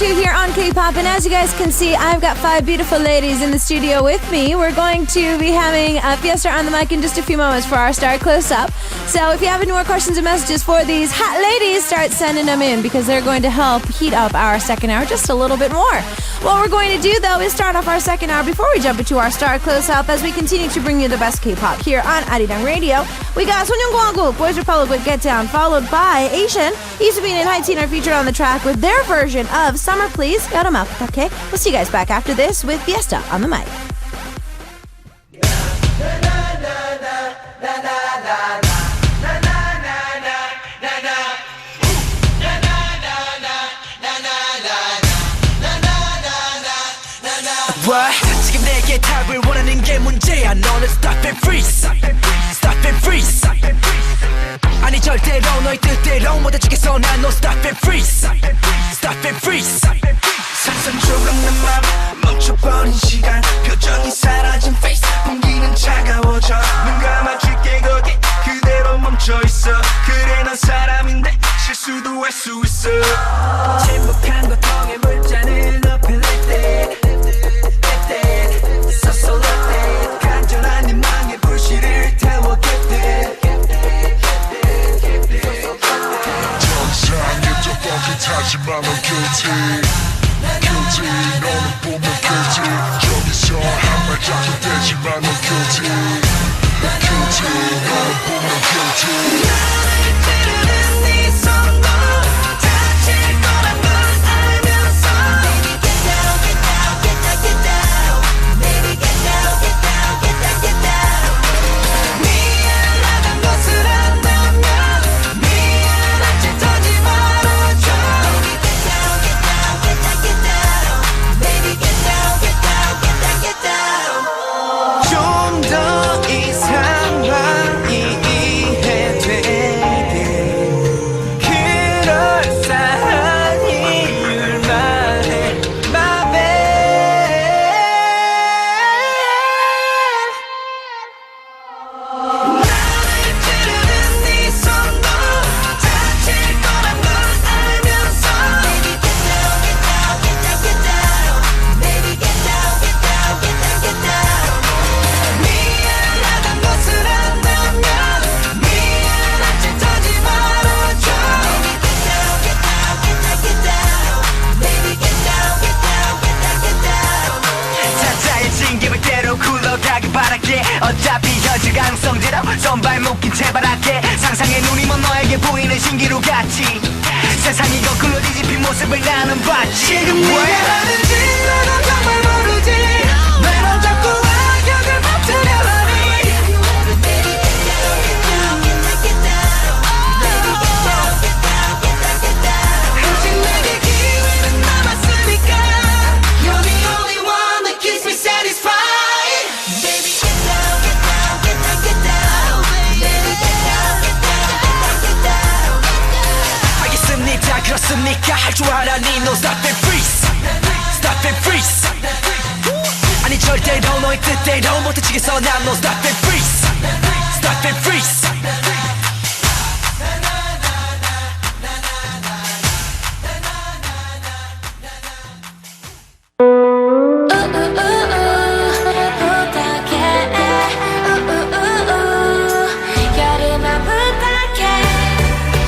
2 here on K-Poppin. As you guys can see, I've got 5 beautiful ladies in the studio with me. We're going to be having Fiestar on the mic in just a few moments for our star close-up. So if you have any more questions and messages for these hot ladies, start sending them in because they're going to help heat up our second hour just a little bit more. What we're going to do, though, is start off our second hour before we jump into our star close-up as we continue to bring you the best K-pop here on arirang Radio. We got 소년공화국, Boys Republic with Get Down, followed by Asian. Isubin and High Teen are featured on the track with their version of Summer Please. 여름아 부탁해. We'll see you guys back after this with Fiestar on the mic. 지금 내게 답을 원하는 게 문제야. 너는 stop and freeze, stop and freeze. 아니 절대로 너의 뜻대로 못 해주겠어. 난 no stop and freeze, stop and freeze. 상상 조각난 맘 멈춰버린 시간 표정이 사라진 face 공기는 차가워져 눈 감아줄게 거기 그대로 멈춰있어. 그래 난 사람인데 실수도 할 수 있어. 침묵한 고통의 물잔을 높이 lift it. 간절한 희망의 불씨를 태워 정상에 좀 뻥끗하지만 넌 guilty guilty 너는 보면 guilty 여기서 한 발짝도 떼지만 넌 guilty guilty 너는 보면 guilty 나를 찌르는 네 손도 다칠 거란 걸 알면서 Baby get down get down get down get down Baby get down get down get down get down 미안하단 것을 안다면 미안한 짓 하지 말아줘 Baby get down get down get down get down Baby get down get down get down get down 좀 더 이 상황이 이해되게 그럴싸한 이유를 말해 my bad 나를 찌르는 네 손도 다칠 거란 걸 알면서 Baby get down get down get down get down Baby get down get down get down get down 미안하단 것을 안다면 미안한 짓 하지 말아줘 Baby get down get down get down get down Baby get down get down get down get down 타자의 징계물대로 굴러가길 바랄게 어차피 현실 가능성대로 손발 묶인 채 바랄게 상상의 눈이 먼 너에게 보이는 신기루 같이 세상이 거꾸로 뒤집힌 모습을 나는 봤지 지금 네가 하는지 나는 정말 모르지 왜 넌 자꾸 악역을 맡으려 하니 Baby get down get down get down Baby get down get down get down 아직 내게 기회는 남았으니까 You're the only one that keeps me satisfied Baby get down get down get down get down Baby get down get down get down 알겠습니다 그렇습니까 할 줄 알아니 No stop and freeze Stop and freeze 아니 절대로 너의 뜻대로 못 해치겠어 난 No stop and freeze Stop and freeze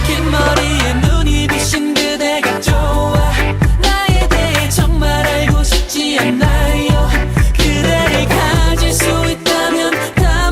긴 머리에 눈이 비신 그대가 좋아 나에 대해 정말 알고 싶지 않나요 그대를 가질 수 있다면 다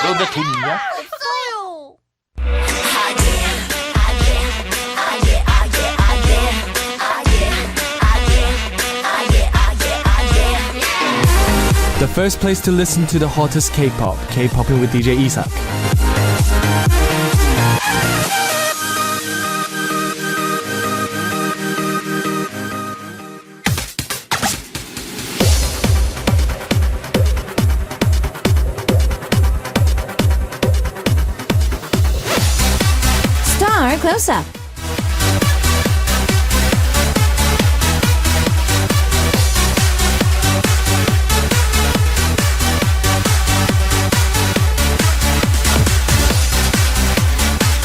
너 내 돈 있냐? The first place to listen to the hottest K-pop, K-Poppin with DJ Isak. Star Close-Up.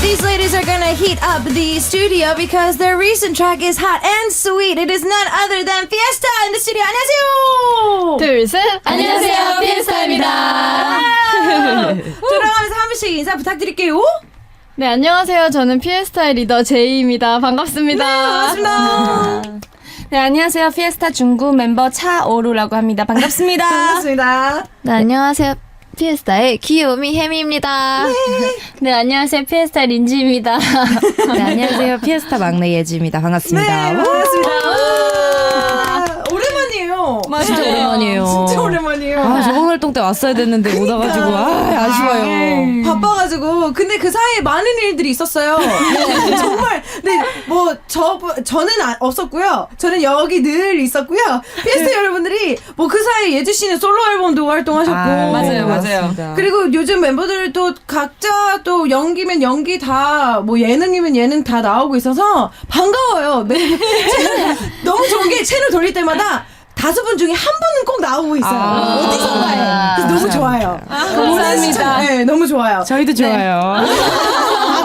These ladies are gonna heat up the studio because their recent track is hot and sweet. It is none other than Fiestar in the studio. 안녕하세요. 둘, 셋. 안녕하세요, 피에스타입니다. 돌아가면서 한 분씩 인사 부탁드릴게요. 네, 안녕하세요. 저는 피에스타의 리더 제이입니다. 반갑습니다. 반갑습니다. 네, 안녕하세요. 피에스타 중국 멤버 차오루라고 합니다. 반갑습니다. 반갑습니다. 네, 안녕하세요. 피에스타의 귀요미 혜미입니다. 네, 안녕하세요. 피에스타 린지입니다. 네, 안녕하세요. 피에스타 막내 예지입니다. 반갑습니다. 네, 반갑습니다. 오랜만이에요. 맞아요. 진짜 오랜만이에요. 진짜 오랜만이에요. 아, 저번 활동 때 왔어야 됐는데 못 와가지고 아쉬워요. 바빠가지고 근데 그 사이에 많은 일들이 있었어요. 네, 정말 저는 없었고요. 저는 여기 늘 있었고요. 피에스타 여러분들이 뭐 그 사이에 예지 씨는 솔로 앨범도 활동하셨고 맞아요. 그리고 요즘 멤버들도 각자 또 연기면 연기 다 뭐 예능이면 예능 다 나오고 있어서 반가워요. 너무 좋은 게 채널 돌릴 때마다 5분 중에 한 분은 꼭 나오고 있어요. 어디선가에. 그래서 너무 좋아요. 감사합니다. 네, 너무 좋아요. 저희도 좋아요.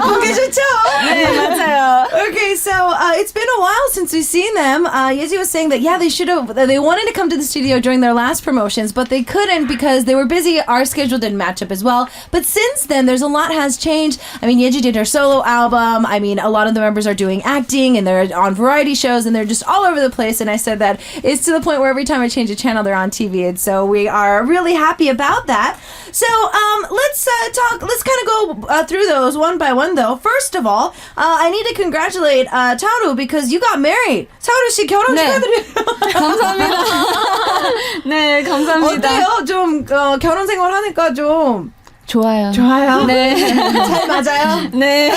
보기 좋죠? 네, 맞아요. Okay, so it's been a while since we've seen them. Yeji was saying that they wanted to come to the studio during their last promotions, but they couldn't because they were busy. Our schedule didn't match up as well. But since then, there's a lot has changed. I mean, Yeji did her solo album. I mean, a lot of the members are doing acting and they're on variety shows and they're just all over the place. And I said that it's to the point where every time I change a channel, they're on TV. And so we are really happy about that. So let's talk. Let's kind of go through those one by one, though. First of all, I need to congratulate Chaoru because you got married. Chaoru 씨 결혼 축하드려요. 감사합니다. 네, 감사합니다. 어때요? 좀 결혼 생활 하니까 좀 좋아요. 네. 잘 맞아요? 네.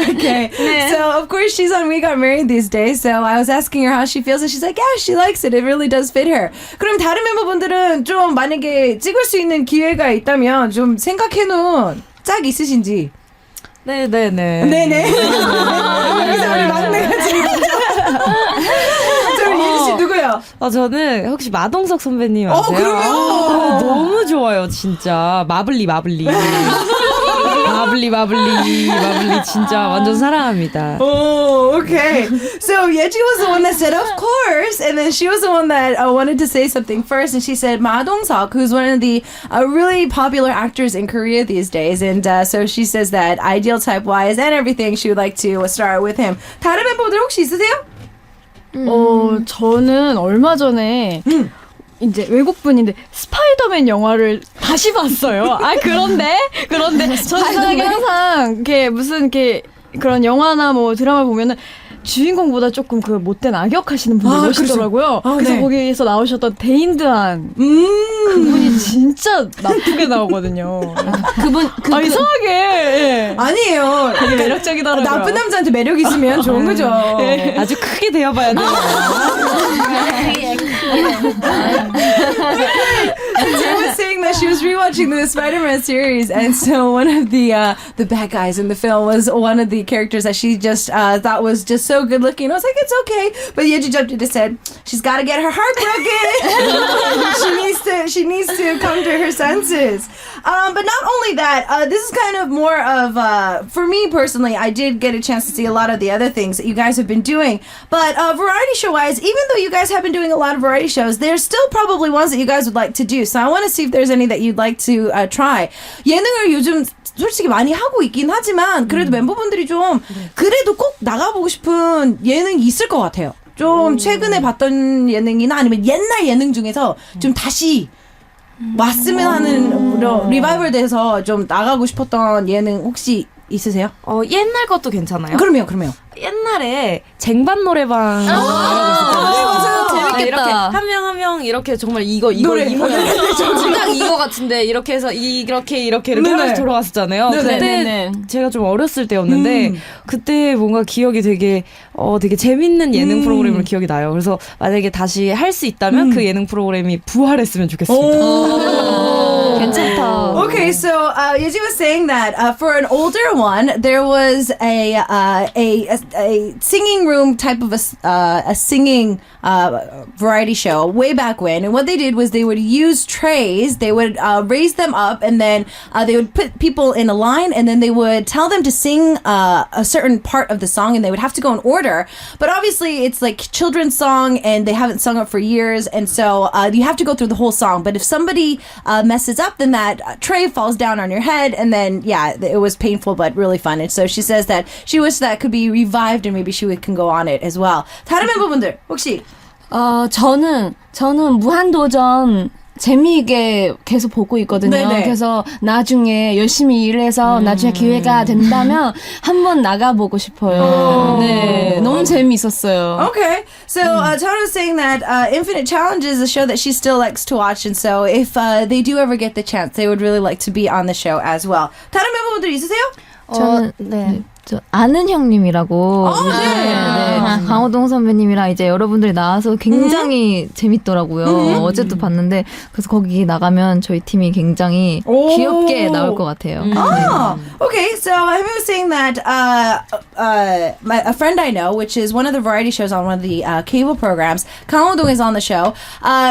Okay. 네. So, of course, she's on We Got Married these days. So, I was asking her how she feels, and she's like, yeah, she likes it. It really does fit her. 그럼 다른 멤버분들은 좀 만약에 찍을 수 있는 기회가 있다면 좀 생각해놓은 짝 있으신지? 네네네. 네네. 여기서 우리 막내가 지금 예지 씨 누구요? 저는 혹시 마동석 선배님 아세요? 그럼요. 너무 좋아요, 진짜. 마블리. 마블리 진짜 완전 사랑합니다. Oh, okay. So Yeji was the one that said, of course, and then she was the one that wanted to say something first, and she said Ma Dong-seok, who's one of the really popular actors in Korea these days, and so she says that ideal type-wise and everything, she would like to start with him. 다른 멤버들 혹시 있으세요? 저는 얼마 전에 이제 외국분인데 스파이더맨 영화를 다시 봤어요. 그런데 저는 항상 이렇게 무슨 이렇게 그런 영화나 뭐 드라마 보면은 주인공보다 조금 그 못된 악역하시는 분들 멋있더라고요. 그래서 네. 거기에서 나오셨던 데인드한 그분이 진짜 나쁘게 나오거든요. 그분 이상하게 예. 아니에요. 되게 매력적이더라고요. 나쁜 남자한테 매력 있으면 좋은 거죠. 아주 크게 되어봐야 돼요. She was saying that she was rewatching the Spider-Man series, and so one of the bad guys in the film was one of the characters that she just thought was just so good looking. I was like, it's okay, but Yeji jumped in and said she's got to get her heart broken. she needs to come to her senses. But not only that, this is kind of more of for me personally. I did get a chance to see a lot of the other things that you guys have been doing, but variety show wise, even though you guys have been doing a lot of variety shows, there's still probably ones that you guys would like to do. So I want to see if there's any that you'd like to try. 예능을 요즘 솔직히 많이 하고 있긴 하지만 그래도 멤버분들이 좀 그래도 꼭 나가보고 싶은 예능이 있을 것 같아요. 좀 최근에 봤던 예능이나 아니면 옛날 예능 중에서 좀 다시 왔으면 하는 리바이벌 돼서 좀 나가고 싶었던 예능 혹시 있으세요? 옛날 것도 괜찮아요. 그럼요. 옛날에 쟁반 노래방 네, 맞아요. 재밌겠다. 이렇게 한 명 이렇게 정말 이거 노래. 이 모양 딱 이거 같은데 이렇게 해서 이렇게 네네. 하면서 돌아갔었잖아요. 네네. 그때 네네. 제가 좀 어렸을 때였는데 그때 뭔가 기억이 되게 재밌는 예능 프로그램으로 기억이 나요. 그래서 만약에 다시 할 수 있다면 그 예능 프로그램이 부활했으면 좋겠습니다. 괜찮다. Okay, so Yeji was saying that for an older one, there was a singing room type of a singing variety show way back when, and what they did was they would use trays, they would raise them up, and then they would put people in a line, and then they would tell them to sing a certain part of the song, and they would have to go in order. But obviously, it's like children's song, and they haven't sung it for years, and so you have to go through the whole song. But if somebody messes up, then that tray falls down on your head, and then it was painful but really fun. And so she says that she wishes that could be revived, and maybe she can go on it as well. 다른 멤버분들 혹시 저는 무한도전 재미있게 계속 보고 있거든요. 네네. 그래서 나중에 열심히 일해서 나중에 기회가 된다면 한번 나가보고 싶어요. 네, 너무 재미있었어요. Okay, so Tara was saying that Infinite Challenge is a show that she still likes to watch, and so if they do ever get the chance, they would really like to be on the show as well. 다른 멤버분들 있으세요? 저는 저 아는 형님이라고 강호동 선배님이랑 이제 여러분들이 나와서 굉장히 재밌더라고요. 어제도 봤는데 그래서 거기 나가면 저희 팀이 굉장히 귀엽게 나올 것 같아요. Okay, so I was saying that a friend I know, which is one of the variety shows on one of the cable programs, 강호동 is on the show.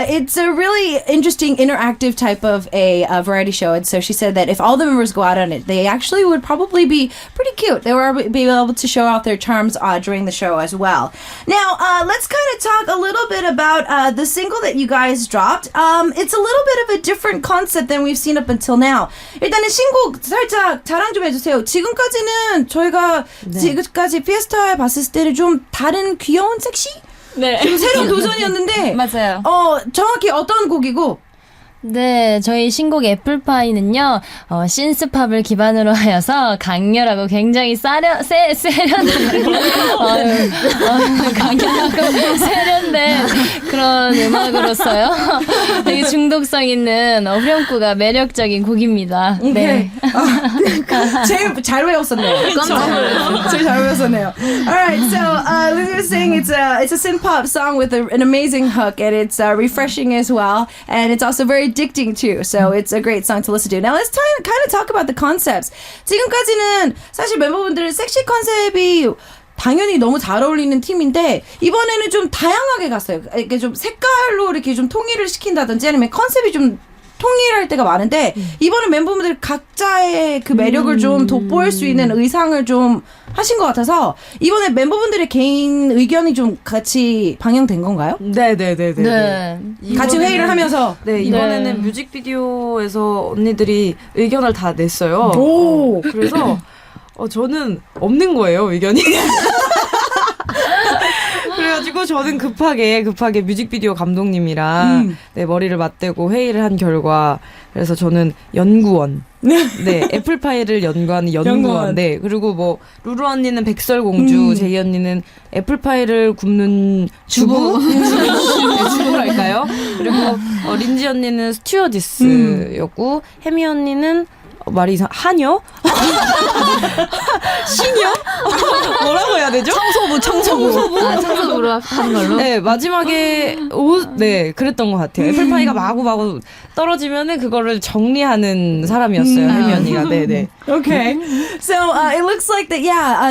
It's a really interesting, interactive type of a variety show, and so she said that if all the members go out on it, they actually would probably be pretty cute. They were be able to show off their charms during the show as well. Now, let's kind of talk a little bit about the single that you guys dropped. It's a little bit of a different concept than we've seen up until now. 일단은 신곡 살짝 자랑 좀 해주세요. 지금까지는 저희가 지금까지 피에스타에 봤을 때는 좀 다른 귀여운 섹시? 네. 좀 새로운 도전이었는데 맞아요. 정확히 어떤 곡이고? 네, 저희 신곡 애플파이는요, 신스팝을 기반으로 하여서 강렬하고 굉장히 세련된, 강렬하고 세련된 그런 음악으로서요. 되게 중독성 있는 후렴구가 매력적인 곡입니다. 네. 제일 잘 외웠었네요. 제일 잘 외웠었네요. Alright, so Lizzie was saying it's a synth-pop song with an amazing hook, and it's refreshing as well, and it's also very addicting too. So it's a great song to listen to. Now let's kind of talk about the concepts. 지금까지는 사실 멤버분들은 섹시 컨셉이 당연히 너무 잘 어울리는 팀인데 이번에는 좀 다양하게 갔어요. 이렇게 좀 색깔로 이렇게 좀 통일을 시킨다든지 아니면 컨셉이 좀 통일할 때가 많은데 이번에 멤버분들 각자의 그 매력을 좀 돋보일 수 있는 의상을 좀 하신 것 같아서 이번에 멤버분들의 개인 의견이 좀 같이 반영된 건가요? 네. 같이 회의를 하면서 이번에는 뮤직비디오에서 언니들이 의견을 다 냈어요. 오. 그래서 저는 없는 거예요, 의견이. 그래가지고 저는 급하게 뮤직비디오 감독님이랑 머리를 맞대고 회의를 한 결과 그래서 저는 연구원. 네, 애플파이를 연구하는 연구원. 네, 그리고 뭐 루루 언니는 백설공주, 제이 언니는 애플파이를 굽는 주부? 네, 주부랄까요? 그리고 린지 언니는 스튜어디스였고 혜미 언니는 말이 이상 한여? 시녀? 뭐라고 해야 되죠? 청소부. 청소부로 하는 걸로. 네, 마지막에 그랬던 것 같아요. 애플파이가 마구 떨어지면은 그거를 정리하는 사람이었어요. 혜미 언니가. 네. Okay. So it looks like that,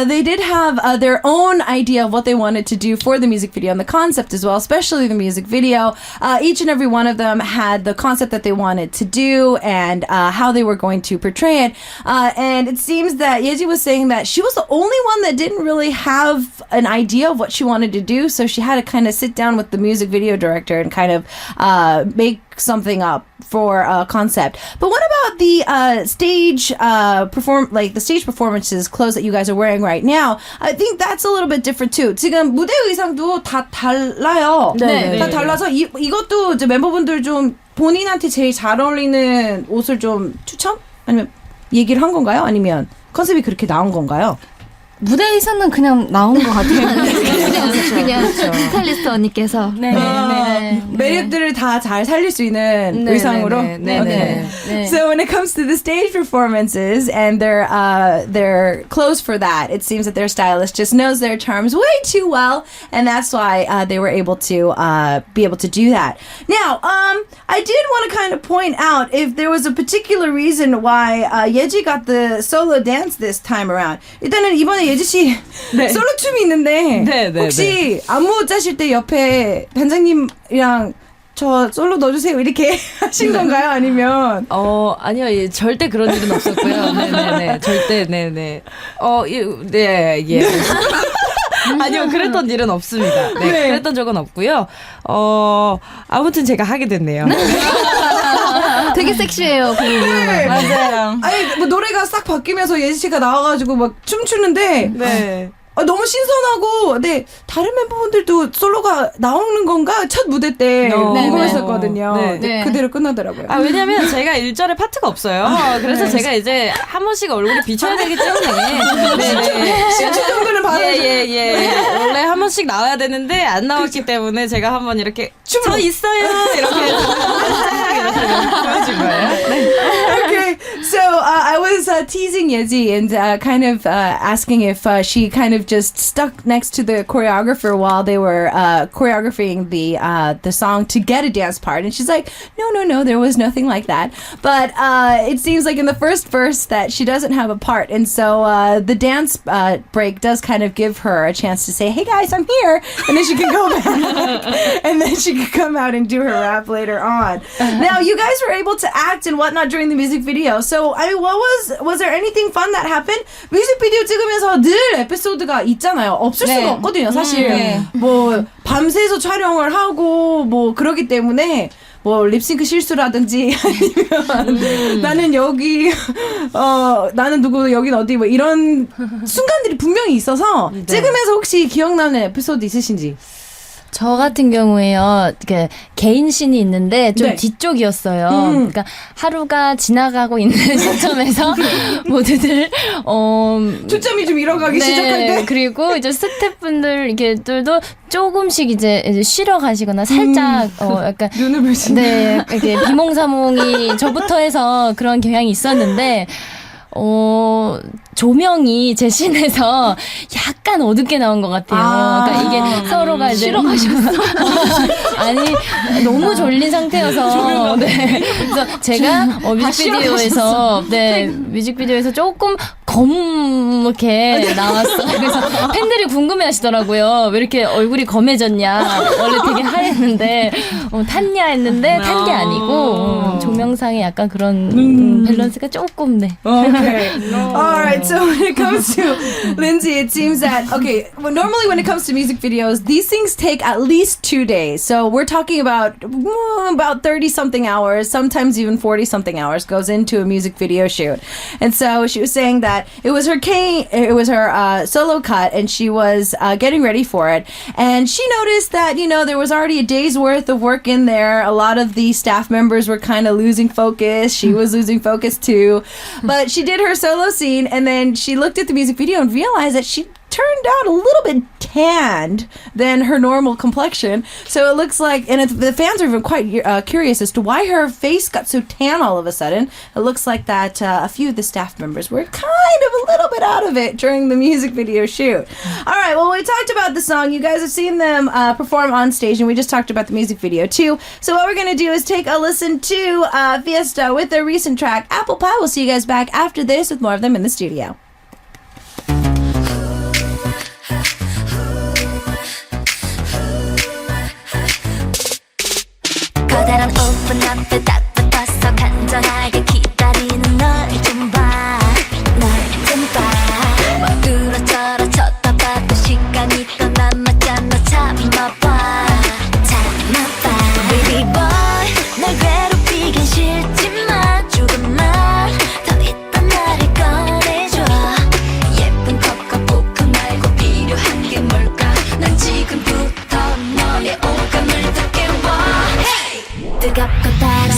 they did have their own idea of what they wanted to do for the music video and the concept as well, especially the music video. Each and every one of them had the concept that they wanted to do and how they were going to portray it. And it seems that Yeji was saying that she was the only one that didn't really have an idea of what she wanted to do, so she had to kind of sit down with the music video director and kind of make something up for a concept. But what about the stage the stage performances clothes that you guys are wearing right now? I think that's a little bit different too. 지금 무대 의상도 다 달라요. 네. 다 달라서 이것도 이제 멤버분들 좀 본인한테 제일 잘 어울리는 옷을 좀 추천? 아니면 얘기를 한 건가요? 아니면 컨셉이 그렇게 나온 건가요? 무대에서는 그냥 나온 것 같아요. 그냥 스타일리스트 언니께서 매력들을 다 잘 살릴 수 있는 의상으로. 네. So when it comes to the stage performances and their clothes for that, it seems that their stylist just knows their charms way too well, and that's why they were able to be able to do that. Now, I did want to kind of point out if there was a particular reason why Yeji got the solo dance this time around. 일단은 이번에 예지 씨 솔로 춤이 있는데 혹시 안무 짜실 때 옆에 단장님이랑 저 솔로 넣어주세요 이렇게 하신 건가요? 아니면 아니요, 예, 절대 그런 일은 없었고요. 네네네, 절대 네네. 예. 아니요, 그랬던 일은 없습니다. 네, 그랬던 적은 없고요. 아무튼 제가 하게 됐네요. 되게 섹시해요. 맞아요. 아니 뭐 노래가 싹 바뀌면서 예지 씨가 나와가지고 막 춤추는데 네. 너무 신선하고 다른 멤버분들도 솔로가 나오는 건가 첫 무대 때 궁금했었거든요. 네. 그대로 끝나더라고요. 왜냐면 제가 일절에 파트가 없어요. 그래서 제가 이제 한 번씩 얼굴이 비춰야 되기 때문에 네. 10초 정도는 받아야 원래 한 번씩 나와야 되는데 안 나왔기 때문에 제가 한 번 이렇게 저 있어요 이렇게 보여준 거예요. Okay, so I was teasing Yeji and kind of asking if she kind of just stuck next to the choreographer while they were choreographing the song to get a dance part, and she's like, no, there was nothing like that. But it seems like in the first verse that she doesn't have a part, and so the dance break does kind of give her a chance to say, "Hey guys, I'm here," and then she can go back, and then she can come out and do her rap later on. Now, you guys were able to act and whatnot during the music video. So, I mean, was there anything fun that happened? 뮤직비디오 찍으면서 늘 에피소드가 있잖아요. 없을 수가 없거든요, 사실. 뭐 밤새서 촬영을 하고 뭐 그러기 때문에 뭐 립싱크 실수라든지 아니면 나는 여기 나는 누구 여긴 어디 뭐 이런 순간들이 분명히 있어서 찍으면서 혹시 기억나는 에피소드 있으신지? 저 같은 경우에요, 개인 씬이 있는데 좀 뒤쪽이었어요. 그러니까 하루가 지나가고 있는 시점에서 모두들 초점이 좀 잃어가기 시작할 때. 그리고 이제 스태프분들 이렇게들도 조금씩 이제 쉬러 가시거나 살짝 약간 눈을 보시는. 네, 이렇게 비몽사몽이 저부터 해서 그런 경향이 있었는데. 조명이 제 씬에서 약간 어둡게 나온 것 같아요. 그러니까 이게 서로가 이제 쉬러 가셨어. 아니 너무 졸린 상태여서 그래서 제가 뮤직비디오에서 조금 검게 나왔어. 그래서 팬들이 궁금해하시더라고요. 왜 이렇게 얼굴이 검해졌냐? 원래 되게 하였는데 탔냐 했는데 탄 게 아니고 조명상에 약간 그런 밸런스가 조금 Okay. All right. So when it comes to Lindsay, it seems that normally when it comes to music videos, these things take at least 2 days. So we're talking about 30 something hours, sometimes even 40 something hours goes into a music video shoot. And so she was saying that it was her solo cut, and she was getting ready for it, and she noticed that there was already a day's worth of work in there. A lot of the staff members were kind of losing focus. She was losing focus too, but she did her solo scene, and then she looked at the music video and realized that she turned out a little bit tanned than her normal complexion. So it looks like, and the fans are even quite curious as to why her face got so tan all of a sudden. It looks like that a few of the staff members were kind of a little bit out of it during the music video shoot. All right, well, we talked about the song. You guys have seen them perform on stage, and we just talked about the music video too. So what we're going to do is take a listen to Fiestar with their recent track, Apple Pie. We'll see you guys back after this with more of them in the studio. 커다란 오픈 앞에 딱 붙어서 간절하게 기다리는 널 좀 봐, 이러저러 쳐다봐도 시간이 또 남았잖아. 참아봐 Baby boy, 날 괴롭히긴 싫지만 조금만 더 있단 말을 꺼내줘. 예쁜 컵과 포크 말고 필요한 게 뭘까? 난 지금부터 너의 오감을 다 깨워. 뜨겁고 달아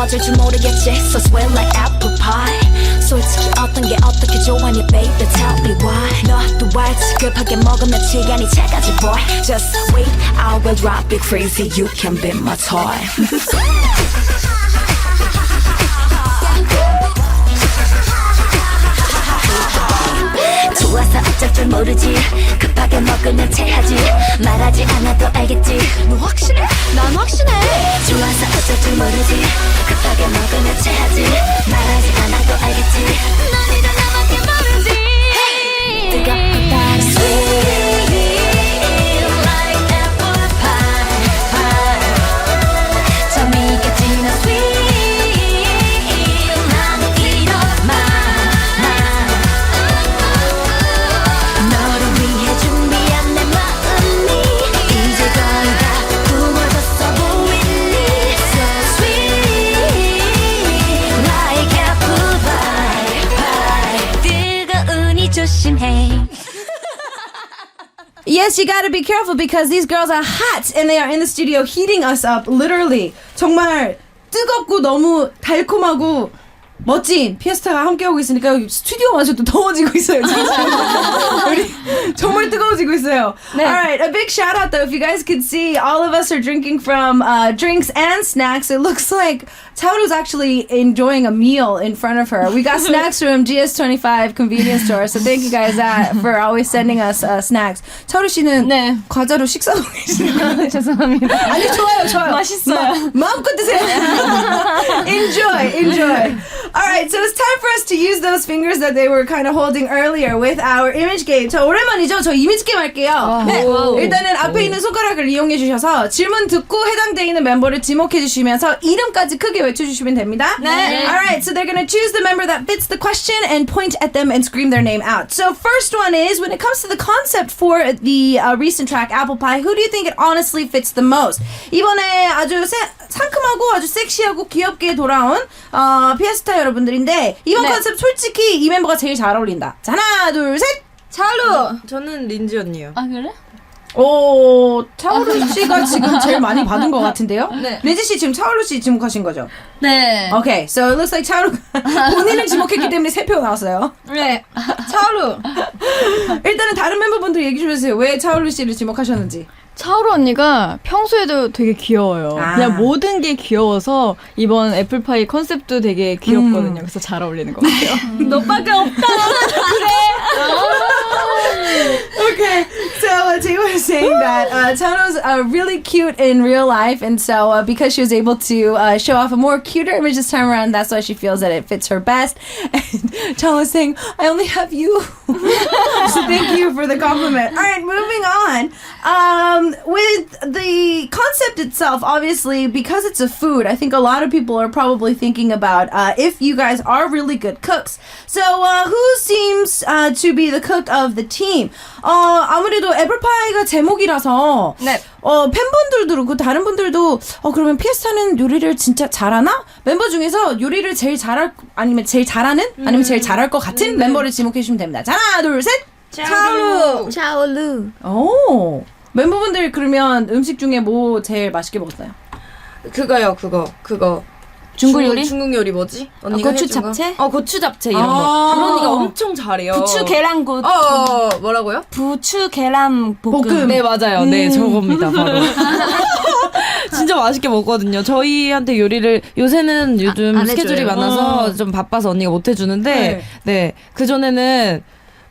어쩔 줄 모르겠지 So sweet like apple pie 솔직히 어떤 게 어떻게 좋아하니 baby tell me why 너도 알지 급하게 먹으면 시간이 차가지 boy Just wait I will drive you crazy You can be my toy 좋아서 어쩔 줄 모르지 급하게 먹으면 체하지 말하지 않아도 알겠지 너 확신해? 난 확신해 좋아서 어쩔 줄 모르지 급하게 먹으면 체하지 말하지 않아도 알겠지 넌 이제 나밖에 모르지 뜨겁고 달아 Sweet like apple pie 점이가 진한 sweet 난 이런 너를 위해 준비한 내 마음이 이제 거의 다 구워졌어 보이니 So sweet like apple pie 뜨거우니 조심해 Yes, you gotta be careful because these girls are hot and they are in the studio heating us up, literally. 정말 뜨겁고 너무 달콤하고 멋진 피에스타가 함께하고 있으니까 스튜디오마저도 더워지고 있어요. 우리 정말 뜨거워지고 있어요. Alright, a big shout out though. If you guys could see, all of us are drinking from drinks and snacks. It looks like Chaoru's actually enjoying a meal in front of her. We got snacks from GS25 convenience store, so thank you guys for always sending us snacks. 차오루 씨는 네. 과자로 식사하고 계시네요. 죄송합니다. 아니 좋아요. 맛있어요. 마음껏 드세요. Enjoy. All right, so it's time for us to use those fingers that they were kind of holding earlier with our image game. 저 오랜만이죠? 저 이미지 게임 할게요. 네. 일단은 앞에 있는 손가락을 이용해 주셔서 질문 듣고 해당되어 있는 멤버를 지목해 주시면서 이름까지 크게 외쳐주시면 됩니다. 네. All right, so they're going to choose the member that fits the question and point at them and scream their name out. So first one is, when it comes to the concept for the recent track, Apple Pie, who do you think it honestly fits the most? 이번에 아주 상큼하고 아주 섹시하고 귀엽게 돌아온 피에스타 여러분들인데 이번 컨셉 솔직히 이 멤버가 제일 잘 어울린다. 자, 하나, 둘, 셋. 차루. 저는 린지 언니요. 아 그래? 오, 차오루 씨가 지금 제일 많이 받은 것 같은데요? 네. 린지 씨 지금 차오루 씨 지목하신 거죠? 네. Okay, so it looks like 차오루가 본인을 지목했기 때문에 3표 나왔어요. 네. 차오루. 일단은 다른 멤버분들 얘기 좀 해주세요. 왜 차오루 씨를 지목하셨는지. 차오루 언니가 평소에도 되게 귀여워요. 그냥 모든 게 귀여워서 이번 애플파이 컨셉도 되게 귀엽거든요. 그래서 잘 어울리는 것 같아요. 너밖에 없다. Okay, so Taylor was saying that Chano's really cute in real life, and so because she was able to show off a more cuter image this time around, that's why she feels that it fits her best. And Chano was saying, I only have you. So thank you for the compliment. All right, moving on. With the concept itself, obviously, because it's a food, I think a lot of people are probably thinking about if you guys are really good cooks. So who seems to be the cook of the team? 아무래도 애플파이가 제목이라서 네. 팬분들도 그렇고 다른 분들도 그러면 피에스타는 요리를 진짜 잘하나? 멤버 중에서 요리를 제일 잘할 아니면 제일 잘하는 아니면 제일 잘할 것 같은 멤버를 지목해 주시면 됩니다. 자, 하나, 둘, 셋. 차오루. 오. 멤버분들 그러면 음식 중에 뭐 제일 맛있게 먹었어요? 그거. 중국 요리? 중국 요리 뭐지? 언니가 고추 해준 거? 잡채? 고추 잡채 이런 거. 그런 언니가 엄청 잘해요. 부추 계란국. 뭐라고요? 부추 계란 볶음. 네, 맞아요. 네, 저겁니다, 바로. 진짜 맛있게 먹거든요. 저희한테 요리를 요새는 요즘 스케줄이 해줘요. 많아서 좀 바빠서 언니가 못 해주는데, 네, 그전에는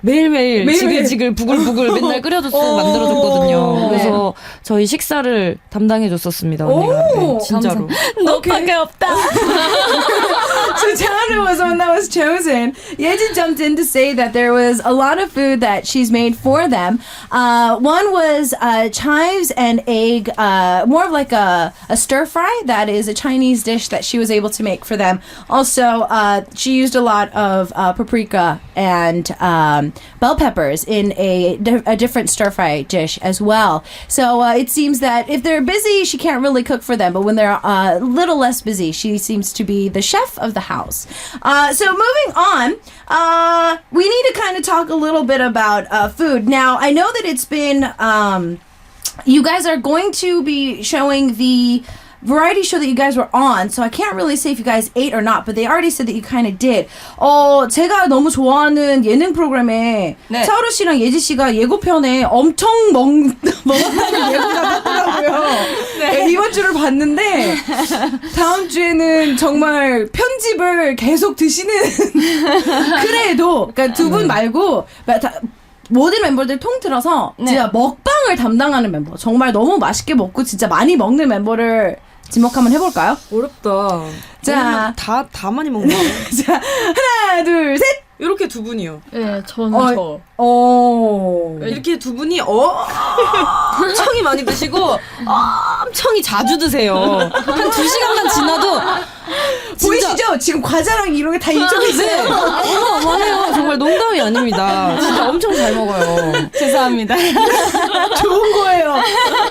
매일매일 지글지글 부글부글 맨날 끓여줬고 만들어줬거든요. 그래서 저희 식사를 담당해줬었습니다, 언니가. 네, 진짜로. 너밖에 없다. So Chana was one that was chosen. Yejin jumped in to say that there was a lot of food that she's made for them. One was chives and egg, more of like a stir fry. That is a Chinese dish that she was able to make for them. Also, she used a lot of paprika and bell peppers in a different stir fry dish as well. So it seems that if they're busy, she can't really cook for them. But when they're a little less busy, she seems to be the chef of the house. So moving on, we need to kind of talk a little bit about food. Now, I know that it's been, you guys are going to be showing the variety show that you guys were on, so I can't really say if you guys ate or not, but they already said that you kind of did. 제가 너무 좋아하는 예능 프로그램에 네. 차오루 씨랑 예지 씨가 예고편에 엄청 먹었다는 예고가 떴더라고요. 네, 이번 주를 봤는데 다음 주에는 정말 편집을 계속 드시는 그래도 그러니까 두 분 말고 모든 멤버들 통틀어서 진짜 먹방을 담당하는 멤버 정말 너무 맛있게 먹고 진짜 많이 먹는 멤버를 지목 한번 해볼까요? 어렵다. 자, 다 많이 먹는 거. 자 하나 둘 셋. 이렇게 두 분이요. 네, 저는 저. 이렇게 두 분이 엄청이 많이 드시고 엄청이 자주 드세요. 한 2시간만 지나도 보이시죠? 지금 과자랑 이런 게 다 이쪽에 있어요. 맞아요. 정말 농담이 아닙니다. 진짜 엄청 잘 먹어요. 죄송합니다. 좋은 거예요.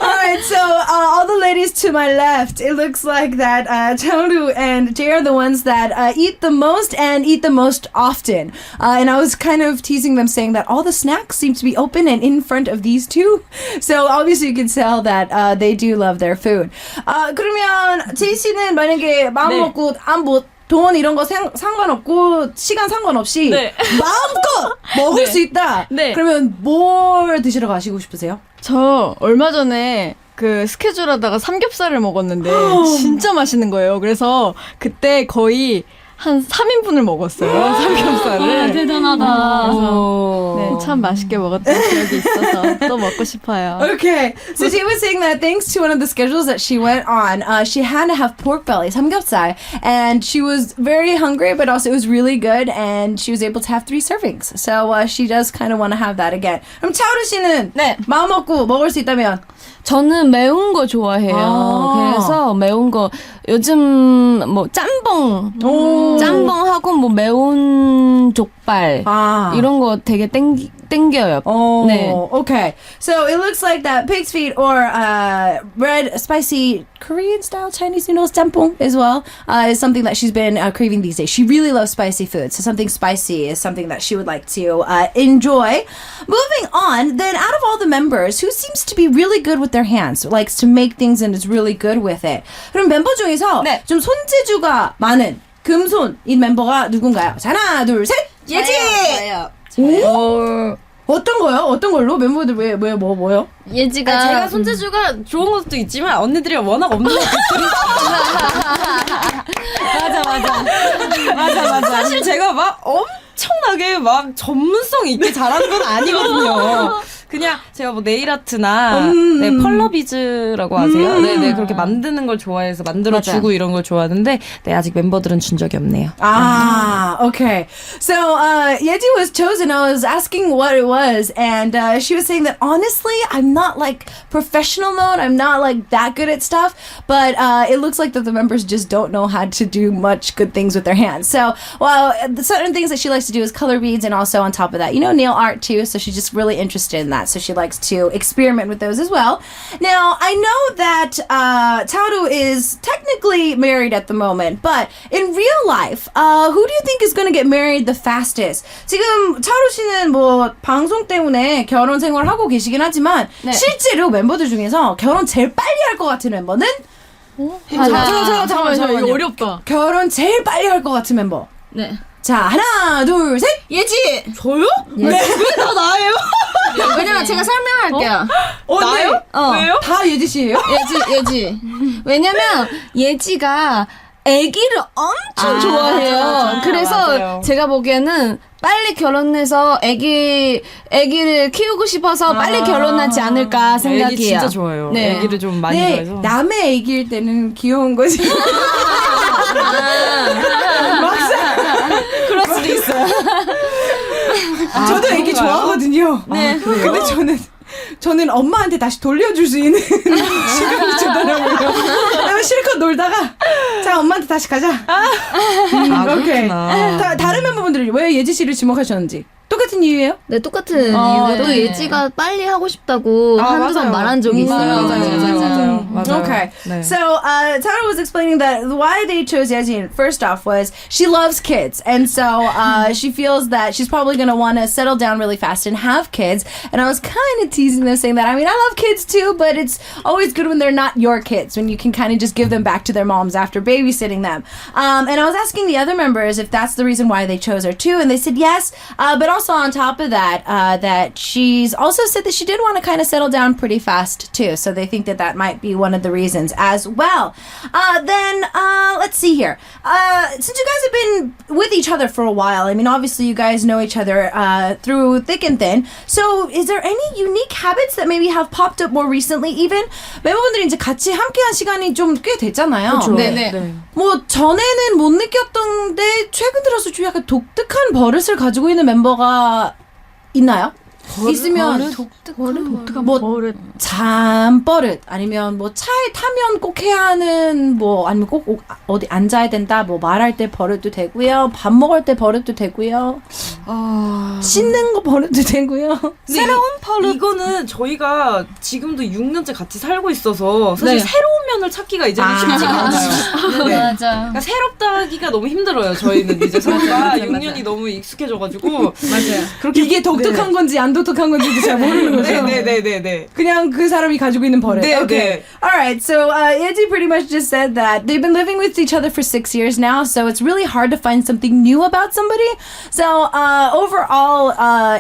Alright, so all the ladies to my left, it looks like that Chaoru and Jay are the ones that eat the most and eat the most often. And I was kind of teasing them saying that all the snacks seem to be open and in front of these two. So obviously you can tell that they do love their food. 그러면 제이 씨는 만약에 마음 먹고 돈 이런 거 상관없고 시간 상관없이 마음껏 먹을 수 있다. 그러면 뭘 드시러 가시고 싶으세요? 저 얼마 전에 그 스케줄 하다가 삼겹살을 먹었는데 진짜 맛있는 거예요. 그래서 그때 거의 한 3인분을 먹었어요. 삼겹살을. 대단하다. 네, 참 맛있게 먹었던 기억이 있어서 또 먹고 싶어요. Okay, so she was saying that thanks to one of the schedules that she went on, she had to have pork belly, 삼겹살, and she was very hungry, but also it was really good, and she was able to have 3 servings. So she does kind of want to have that again. 그럼 차오루 씨는 마음 먹고 먹을 수 있다면? 저는 매운 거 좋아해요. 그래서 매운 거 요즘 뭐 짬뽕하고 뭐 매운 족발 이런 거 되게 땡겨요. 네. Okay. So it looks like that pig's feet or red spicy Korean style Chinese noodles 짬뽕 as well is something that she's been craving these days. She really loves spicy food, so something spicy is something that she would like to enjoy. Moving on, then out of all the members, who seems to be really good with their hands, likes to make things and is really good with it. 그럼 멤버 중에서 좀 손재주가 많은 금손인 멤버가 누군가요? 자, 하나, 둘, 셋. 예지. 어떤 거요? 어떤 걸로? 멤버들 뭐요? 예지가 제가 손재주가 좋은 것도 있지만 언니들이 워낙 없는 것도 있어요. 맞아. 사실 제가 막 엄청나게 막 전문성 있게 잘하는 건 아니거든요. 그냥 제가 뭐 네일 아트나 컬러비즈라고 아세요? 네네 그렇게 만드는 걸 좋아해서 만들어주고 이런 걸 좋아하는데 아직 멤버들은 준 적이 없네요. Okay. So Yeji was chosen. I was asking what it was, and she was saying that honestly, I'm not like professional mode. I'm not like that good at stuff, but it looks like that the members just don't know how to do much good things with their hands. So, certain things that she likes to do is color beads, and also on top of that, nail art too. So she's just really interested in that. So she likes to experiment with those as well. Now, I know that Taoru is technically married at the moment, but in real life, who do you think is going to get married the fastest? 지금 차오루 씨는 뭐 방송 때문에 결혼 생활을 하고 계시긴 하지만 실제로 멤버들 중에서 결혼 제일 빨리 할 것 같은 멤버는? 잠깐만요. 이거 어렵다. 결혼 제일 빨리 할 것 같은 멤버. 네. 자, 하나, 둘, 셋. 예지. 저요? 왜 다 나예요? 왜냐면 제가 설명할게요. 나요? 왜요? 다 예지 씨예요? 예지. 왜냐면 예지가 아기를 엄청 좋아해요. 그래서 맞아요. 제가 보기에는 빨리 결혼해서 아기를 키우고 싶어서 빨리 결혼하지 않을까 생각이에요. 애기 진짜 좋아요. 네. 애기를 좀 많이 좋아해서. 남의 애기일 때는 귀여운 거지. 그럴 수도 있어요. 저도 애기 좋아하거든요. 네. 근데 저는 엄마한테 다시 돌려줄 수 있는 시간이 주더라고요. 그러면 실컷 놀다가 자 엄마한테 다시 가자. 오케이. 다른 멤버분들은 왜 예지 씨를 지목하셨는지? 똑같은 이유예요? 네, 똑같은 이유로 또 예지가 빨리 하고 싶다고 한두 번 말한 적이 있어요. 맞아요. Okay. 네. So, Tara was explaining that why they chose Yejin, first off, was she loves kids. And so she feels that she's probably going to want to settle down really fast and have kids. And I was kind of teasing them, saying that, I mean, I love kids too, but it's always good when they're not your kids, when you can kind of just give them back to their moms after babysitting them. And I was asking the other members if that's the reason why they chose her too. And they said yes. But also on top of that, that she's also said that she did want to kind of settle down pretty fast too. So they think that that might be one of the reasons as well. Then let's see here. Since you guys have been with each other for a while, I mean, obviously you guys know each other through thick and thin. So is there any unique habits that maybe have popped up more recently even? 멤버분들이 이제 같이 함께한 시간이 좀 꽤 됐잖아요. 네네. 뭐 전에는 못 느꼈던데 최근 들어서 좀 약간 독특한 버릇을 가지고 있는 멤버가 있나요? 있으면 뭐 잠버릇 아니면 뭐 차에 타면 꼭 해야 하는 뭐 아니면 꼭 어디 앉아야 된다 뭐 말할 때 버릇도 되고요, 밥 먹을 때 버릇도 되고요, 씻는 거 버릇도 되고요. 새로운 버릇 이거는 저희가 지금도 6년째 같이 살고 있어서 사실 새로운 면을 찾기가 이제는 쉽지가 않아요. 네. 맞아. 그러니까 새롭다기가 너무 힘들어요. 저희는 이제 서로가 6년이 너무 익숙해져가지고 맞아요. 그렇게 이게 독특한 건지 안 독특한 건지도 잘 모르는 거죠. 네네네네. 그냥 그 사람이 가지고 있는 버릇. 네, Okay. 네. All right. So Yeji pretty much just said that they've been living with each other for 6 years now, so it's really hard to find something new about somebody. So overall,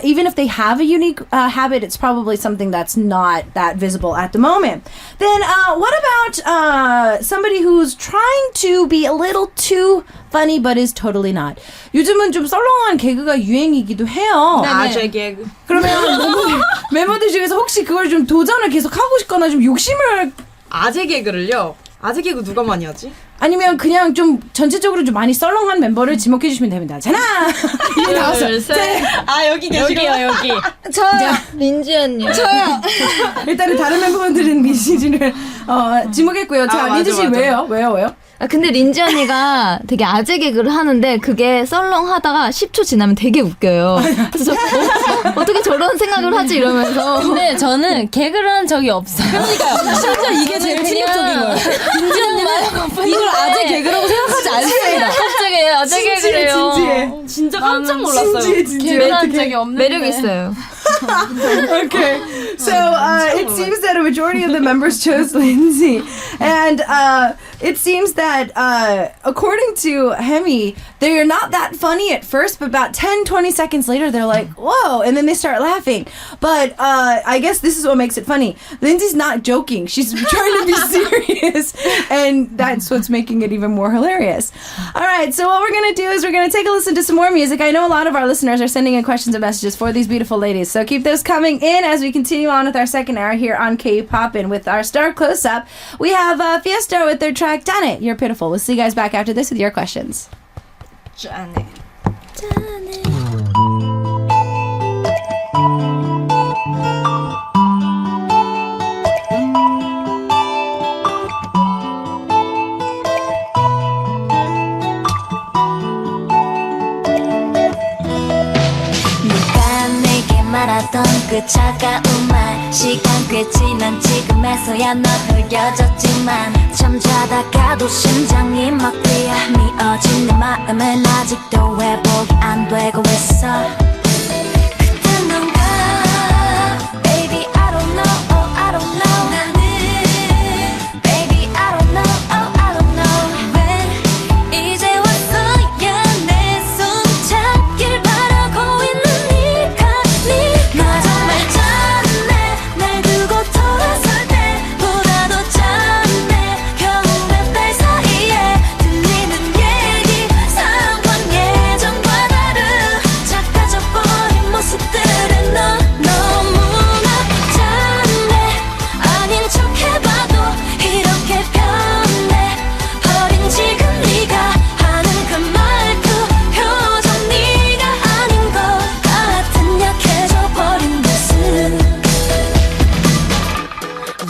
even if they have a unique habit, it's probably something that's not that visible at the moment. Then what about somebody who's trying to be a little too funny but is totally not? 요즘은 좀 썰렁한 개그가 유행이기도 해요. 아재 개그. 그러면 멤버들 중에서 혹시 그걸 좀 도전을 계속 하고 싶거나 좀 욕심을 아재 개그를요? 아재 개그 누가 많이 하지? 아니면 그냥 좀 전체적으로 좀 많이 썰렁한 멤버를 지목해 주시면 됩니다. 하나, 이미 나왔어. 여기 계시고요. 여기. 저요. 린지 언니. 저요. 일단은 다른 멤버분들은 민지를 지목했고요. 자, 맞아, 민지 씨 맞아. 왜요? 근데 린지 언니가 되게 아재 개그를 하는데 그게 썰렁하다가 10초 지나면 되게 웃겨요. 그래서 어떻게 저런 생각을 하지 이러면서. 근데 저는 개그를 한 적이 없어요. 그러니까요. 진짜 이게 제일 충격적인 거예요. 민지 언니는 이걸 아재 개그라고 생각하지 않습니다. 갑자기 아재 개그래요. 진지해. 진짜 깜짝 놀랐어요. 진지해. 개그를 한 적이 없는데. 매력 있어요. Okay, so it seems that a majority of the members chose Lindsay, and it seems that according to Hemi, they're not that funny at first, but about 10-20 seconds later they're like, whoa, and then they start laughing. But I guess this is what makes it funny. Lindsay's not joking, she's trying to be serious, and that's what's making it even more hilarious. Alright, so what we're gonna do is we're gonna take a listen to some more music. I know a lot of our listeners are sending in questions and messages for these beautiful ladies, so keep those coming in as we continue on with our second hour here on K-Poppin' with our star close-up. We have Fiestar with their track Done It, You're Pitiful. We'll see you guys back after this with your questions. 말하던 그 차가운 말 시간 꽤 지난 지금에서야 너 흐려졌지만 잠자다가도 심장이 막 뛰어 미어진 내 마음은 아직도 회복이 안 되고 있어 그땐 넌가 Baby I don't know I don't know 나는 Baby I don't know I don't know 왜 이제 와서야 내 손 잡길 바라고 있는 나 정말 짠해 날 두고 돌아설 때보다 더 짠해 겨우 몇 달 사이에 들리는 얘기 상황 예전과 다른 작아져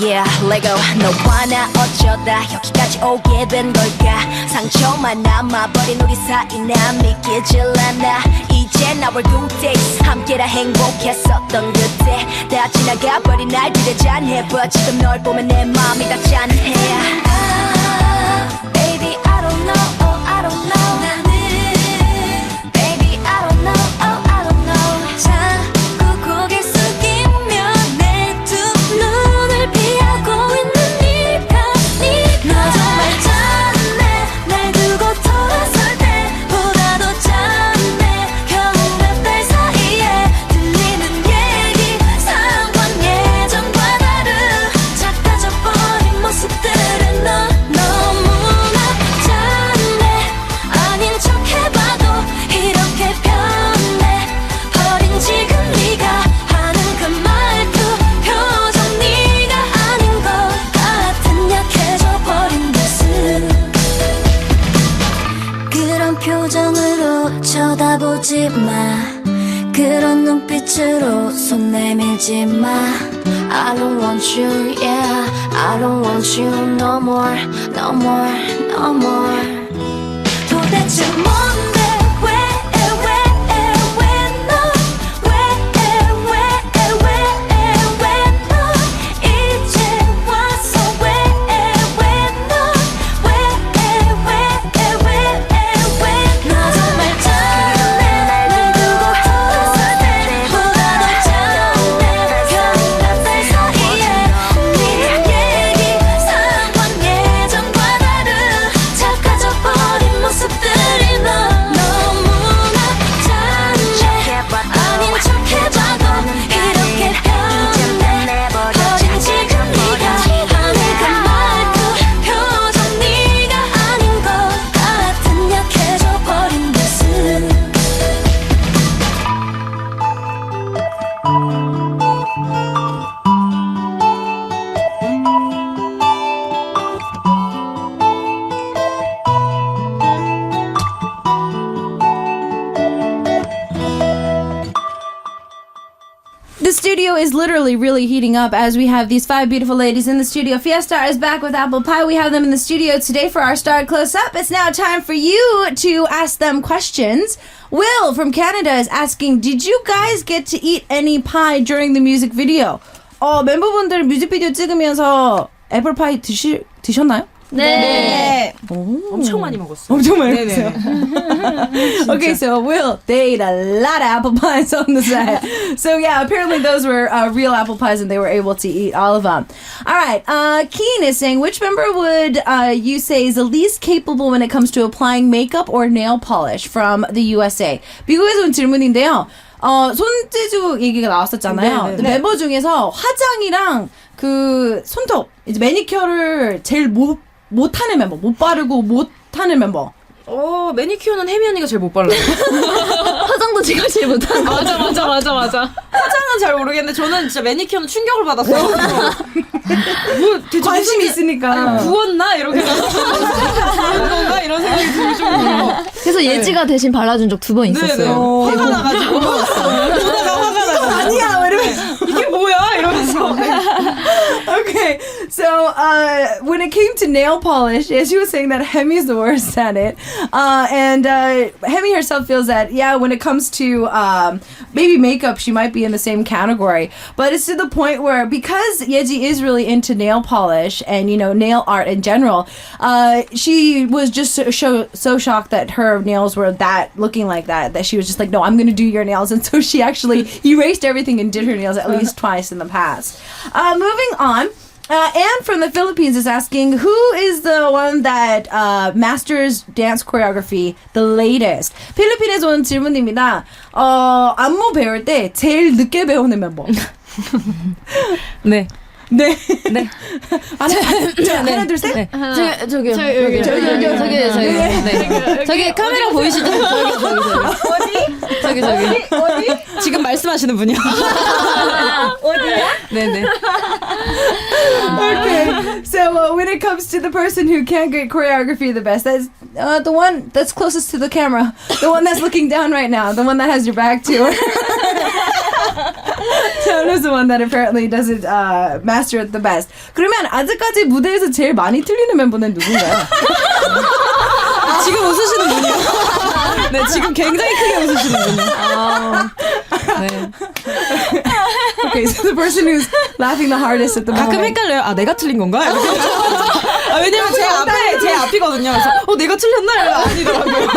Yeah, Lego 너와 나 어쩌다 여기까지 오게 된 걸까 상처만 남아버린 우리 사이 난 믿기질 않아 이제 our good days 함께라 행복했었던 그때 다 지나가버린 날들에 잔해봐 지금 널 보면 내 맘이 다 짠해 Baby I don't know I don't know 나는 Baby I don't know I don't know 자꾸 고개 숙이며 내 두 눈을 피하고 있는 네가 너 정말 짠해 날 두고 돌아설 때보다 더 짠해 겨우 몇 달 사이에 들리는 얘기 상황 예전과 다른 작아져버린 모습들에 너 너무나 짠해 아닌 척해봐도 이렇게 변해 버린 지금 네가 하는 그 말투 표정 네가 아닌 것 같은 약해져 버린 모습 그런 표정으로 쳐다보지 마 그런 눈빛으로 손 내밀지 마 I don't want you yeah I don't want you no more no more no more 도대체 뭔데 The studio is literally really heating up as we have these 5 beautiful ladies in the studio. Fiestar is back with apple pie. We have them in the studio today for our Star Close-Up. It's now time for you to ask them questions. Will from Canada is asking, did you guys get to eat any pie during the music video? 멤버분들 뮤직비디오 찍으면서 애플파이 드셨나요? 네. 엄청 많이 먹었어요. 엄청 많이 먹었어요. Okay, so Will, they ate a lot of apple pies on the set. So yeah, apparently those were real apple pies and they were able to eat all of them. All right, Keen is saying, which member would you say is the least capable when it comes to applying makeup or nail polish from the USA? 미국에서 온 질문인데요. 손재주 얘기가 나왔었잖아요. 네, 네, 네. 멤버 중에서 화장이랑 그 손톱, 이제 매니큐어를 제일 못하는 멤버, 못 바르고 못하는 멤버. 매니큐어는 혜미 언니가 제일 못 발라요. 화장도 제가 제일 못하는 거 맞아. 화장은 잘 모르겠는데 저는 진짜 매니큐어는 충격을 받았어요. 뭐 대체 관심이 있으니까. 부었나? 이렇게 부은 건가? 이런 생각이 들 정도로. 그래서 예지가 대신 발라준 적 2번 있었어요. 화가 나가지고. 화가 나가지고. 아니야, 이러면서. 이게 뭐야? 이러면서. Okay, so when it came to nail polish, yeah, she was saying that Hemi's the worst at it. And Hemi herself feels that, yeah, when it comes to maybe makeup, she might be in the same category. But it's to the point where, because Yeji is really into nail polish and, nail art in general, she was just so shocked that her nails were looking like that she was just like, no, I'm going to do your nails. And so she actually erased everything and did her nails at least twice in the past. Moving on. Anne from the Philippines is asking, who is the one that masters dance choreography the latest? 필리핀에서 온 질문입니다. 안무 배울 때 제일 늦게 배우는 멤버. 네. 네. 하나, 둘, 셋. 저기요. 저기 카메라 보이시죠? 저기. 어디? 지금 말씀하시는 분이요. 어디야? 네네. Okay, so when it comes to the person who can't get choreography the best, that's the one that's closest to the camera, the one that's looking down right now, the one that has your back to her. Taylor's the one that apparently doesn't master it the best. 그러면 아직까지 무대에서 제일 많이 틀리는 멤버는 누군가요? 지금 웃으시는 분이요. 네, 지금 굉장히 크게 웃으시는 분이요. 네. Okay, so the person who's laughing the hardest at the 가끔 moment. 헷갈려요. 아, 내가 틀린 건가? 왜냐면 제 앞이거든요. 그래서 내가 틀렸나? 아니더라고요.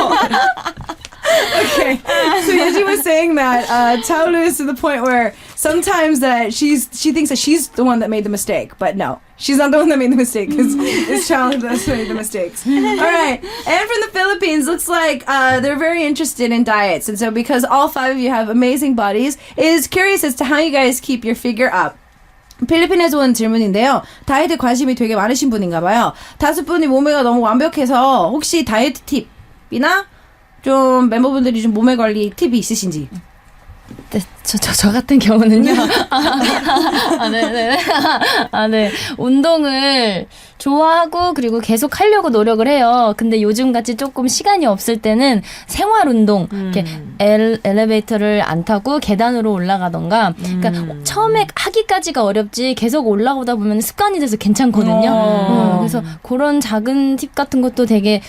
Okay, so Yeji was saying that Taolu is to the point where sometimes that she thinks that she's the one that made the mistake, but no, she's not the one that made the mistake. It's Taolu that's made the mistakes. All right, and from the Philippines, looks like they're very interested in diets, and so because all 5 of you have amazing bodies, is curious as to how you guys keep your figure up. 필리핀에서 온 질문인데요. 다이어트 관심이 되게 많으신 분인가 봐요. 5분이 몸매가 너무 완벽해서 혹시 다이어트 팁이나 좀 멤버분들이 좀 몸매 관리 팁이 있으신지. 네, 저 같은 경우는요. 네. 운동을 좋아하고 그리고 계속 하려고 노력을 해요. 근데 요즘 같이 조금 시간이 없을 때는 생활 운동, 이렇게 엘리베이터를 안 타고 계단으로 올라가던가. 그러니까 처음에 하기까지가 어렵지 계속 올라오다 보면 습관이 돼서 괜찮거든요. 그래서 그런 작은 팁 같은 것도 되게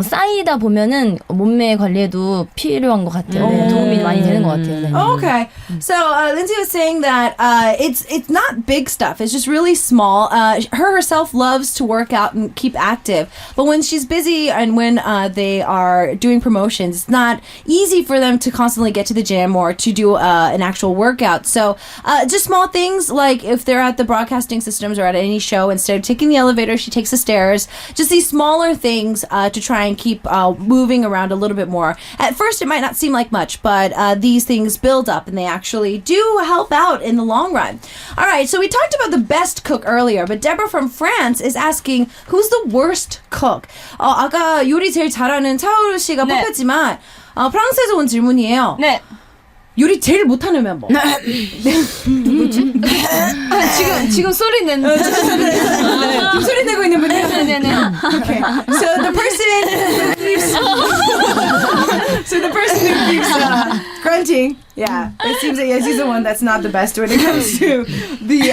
쌓이다 보면은 몸매 관리에도 필요한 것 같아요. 네, 도움이 많이 되는 것 같아요. 네. Okay, so Lindsay was saying that it's not big stuff. It's just really small. Her herself loves to work out and keep active, but when she's busy and when they are doing promotions, it's not easy for them to constantly get to the gym or to do an actual workout. So just small things like if they're at the broadcasting systems or at any show, instead of taking the elevator, she takes the stairs. Just these smaller things to try and keep moving around a little bit more. At first, it might not seem like much, but these things build up and they actually do help out in the long run. All right, so we talked about the best cook earlier, but Deborah from France is asking, who's the worst cook? 아까 요리 제일 잘하는 차오루 씨가 네. 뽑혔지만 프랑스에서 온 질문이에요. 네. 요리 제일 못하는 멤버. 지금 소리 내는. 지금 소리 내고 있는 분이에요. 네네네. Okay. So the person who keeps grunting, yeah, it seems that Yeji's the one that's not the best when it comes to the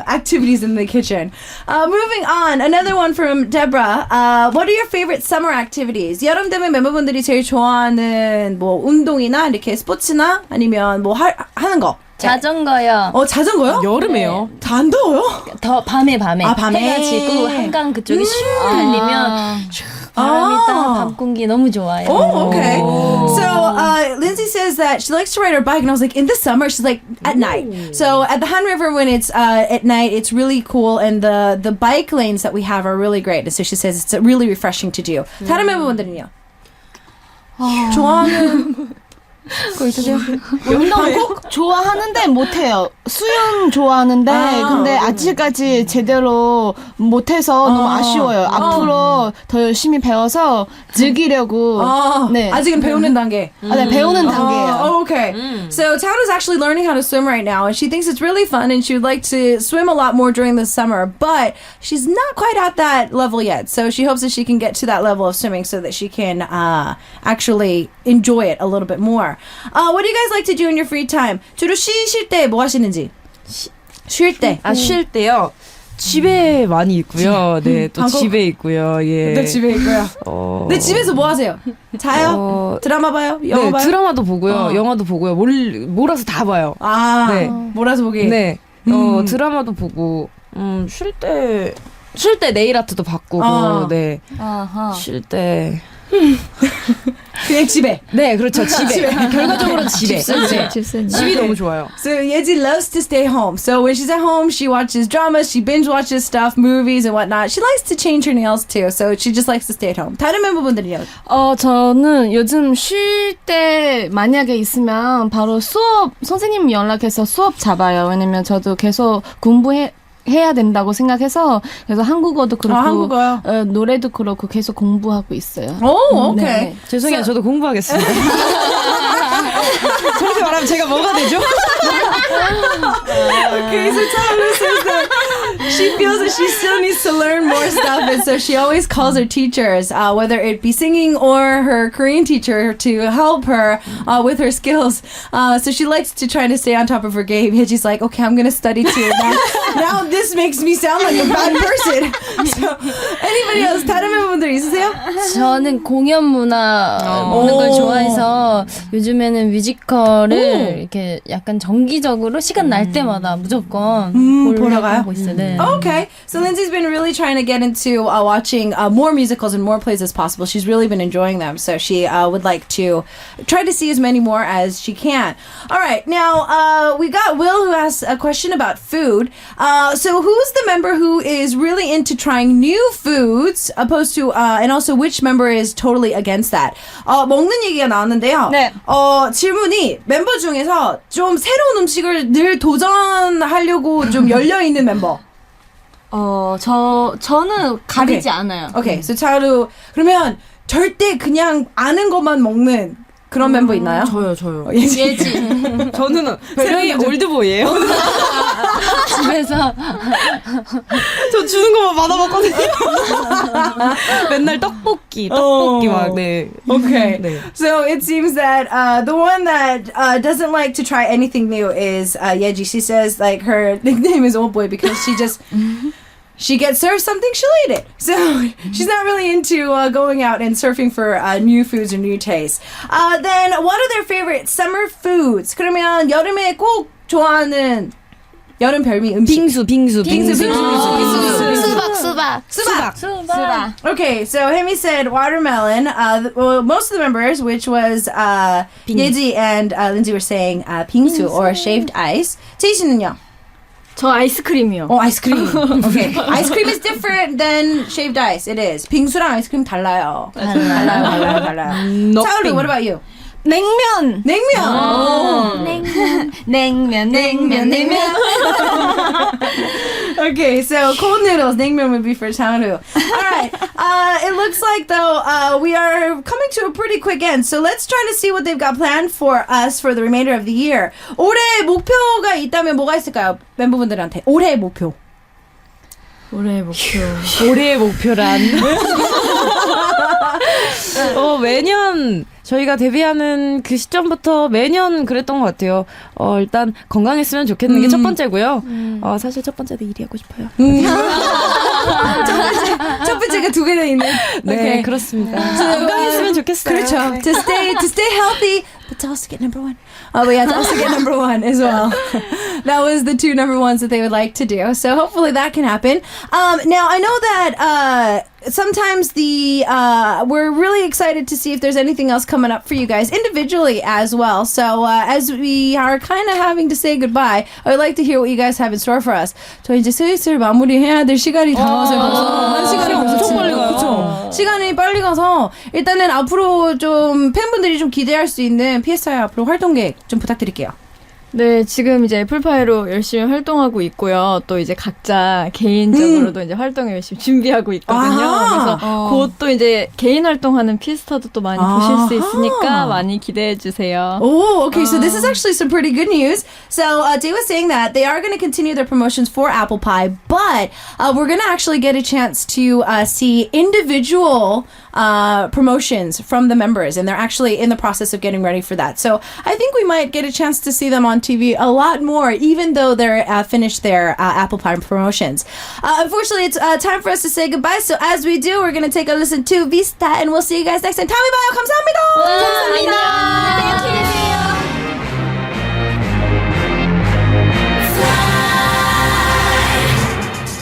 activities in the kitchen. Moving on, another one from Deborah. What are your favorite summer activities? 여름 되면 멤버분들이 제일 좋아하는 뭐 운동이나 이렇게 스포츠나 아니면 뭐 하는 거. 자전거요. 자전거요? 여름에요. 다 안 더워요? 더 밤에. 아, 밤에. 해가 지고 한강 그쪽에 슉 달리면 바람이 딱 밤 공기 너무 좋아요. Oh, okay. So Lindsay says that she likes to ride her bike, and I was like, in the summer, she's like, at night. So at the Han River, when it's at night, it's really cool, and the bike lanes that we have are really great. And so she says it's really refreshing to do. 다른 멤버분들은요? 좋아하는 거 있으세요? 운동 꼭 좋아하는데 못해요. 수영 좋아하는데 근데 아직까지 제대로 못해서 너무 아쉬워요. 앞으로 더 열심히 배워서 즐기려고. 네. 아직은 배우는 단계. 네, 배우는 단계예요. Oh, okay. So Tao's actually learning how to swim right now, and she thinks it's really fun, and she would like to swim a lot more during the summer, but she's not quite at that level yet. So she hopes that she can get to that level of swimming so that she can actually enjoy it a little bit more. What do you guys like to do in your free time? 주로 쉬실 때 뭐 하시는지? 쉴 때. 쉴 때요. 집에 많이 있고요. 네, 또 집에 있고요. 예. 네, 집에 있고요. 네, 집에서 뭐 하세요? 자요? 드라마 봐요? 영화 봐요? 드라마도 보고요. 영화도 보고요. 몰아서 다 봐요. 네. 몰아서 보기. 네. 드라마도 보고 쉴 때 네일 아트도 바꾸고. 네. 쉴 때 그냥 집에. 네, 그렇죠. 집에. 결과적으로 집에. 집이 너무 좋아요. So Yeji loves to stay home. So when she's at home, she watches dramas, she binge watches stuff, movies and whatnot. She likes to change her nails too. So she just likes to stay at home. 다른 멤버분들이요? 저는 요즘 쉴 때 만약에 있으면 바로 선생님 연락해서 수업 잡아요. 왜냐면 저도 계속 해야 된다고 생각해서 그래서 한국어도 그렇고 한국어요? 노래도 그렇고 계속 공부하고 있어요. Oh, okay. 네. 죄송해요. 저도 공부하겠습니다. 저렇게 말하면 제가 뭐가 되죠? Okay, so Taru says that she feels that she still needs to learn more stuff, and so she always calls her teachers, whether it be singing or her Korean teacher, to help her with her skills. So she likes to try to stay on top of her game. And she's like, okay, I'm going to study too. Now this makes me sound like a bad person. So, anybody else? 다른 멤버분들 있으세요? 저는 공연 문화 보는 걸 좋아해서 요즘에는 뮤지컬을 이렇게 약간 정기적으로 시간 날 때마다 무조건 보러 가요? 하고 있어요. 네. Okay, so Lindsay's been really trying to get into watching more musicals and more plays as possible. She's really been enjoying them, so she would like to try to see as many more as she can. All right, now we got Will who asked a question about food. So who's the member who is really into trying new foods, opposed to, and also which member is totally against that? 먹는 얘기가 나왔는데요. 네. 질문이 멤버 중에서 좀 새로운 음식을 늘 도전하려고 좀 열려 있는 멤버. 저는 가리지 않아요. Okay, so 차루 그러면 절대 그냥 아는 것만 먹는 그런 멤버 있나요? 저요. 예지. 저는 별명이 올드보이예요. 집에서 저 주는 것만 받아먹거든요. 맨날 떡볶이 막 네. Okay. 네. So it seems that the one that doesn't like to try anything new is Yeji. She says like her nickname is Old Boy because she just she gets served something, she'll eat it. So she's not really into going out and surfing for new foods or new tastes. Then what are their favorite summer foods? 그러면 여름에 꼭 좋아하는 여름 별미 음식. 빙수. 수박. Okay, so Hemi said watermelon. Well, most of the members, which was Yeji and Lindsay, were saying 빙수 or shaved ice. 제이 씨는요? 저 아이스크림이요. 아이스크림. Okay. Ice cream is different than shaved ice. It is. 빙수랑 아이스크림 달라요. 달라요. 차오리, what about you? 냉면. 냉면. Okay, so cold noodles, 냉면 would be for Chaoru. All right. It looks like though we are coming to a pretty quick end. So let's try to see what they've got planned for us for the remainder of the year. 올해 목표가 있다면 뭐가 있을까요? 멤버분들한테 올해 목표. 올해의 목표란. 매년 저희가 데뷔하는 그 시점부터 매년 그랬던 것 같아요. 일단 건강했으면 좋겠는 게 첫 번째고요. 사실 첫 번째도 일이 하고 싶어요. 첫 번째가 두 개나 있네. 네, Okay. 그렇습니다. 건강했으면 좋겠어요. 그렇죠. To stay healthy, but to also get number one. But yeah, to also get number one as well. That was the two number ones that they would like to do. So hopefully that can happen. Now I know that sometimes we're really excited to see if there's anything else coming up for you guys individually as well. So as we are kind of having to say goodbye, I would like to hear what you guys have in store for us. 저 이제 슬슬 마무리해야 될 시간이 다가와서 벌써 시간이 엄청 빨리 가요. 그렇죠. 시간이 빨리 가서 일단은 앞으로 좀 팬분들이 좀 기대할 수 있는 피에스타의 앞으로 활동 계획 좀 부탁드릴게요. 네, 지금 이제 애플파이로 열심히 활동하고 있고요. 또 이제 각자 개인적으로도 이제 활동을 열심히 준비하고 있거든요. 그래서 곧 또 이제 개인 활동하는 피에스타도 또 많이 보실 수 있으니까 많이 기대해 주세요. Oh, okay. So this is actually some pretty good news. So Jay was saying that they are going to continue their promotions for Apple Pie, but we're going to actually get a chance to see individual promotions from the members, and they're actually in the process of getting ready for that. So I think we might get a chance to see them on TV a lot more, even though they're finished their Apple Pie promotions. Unfortunately, it's time for us to say goodbye. So as we do, we're going to take a listen to Fiestar, and we'll see you guys next time. 다음에 봐요. 감사합니다.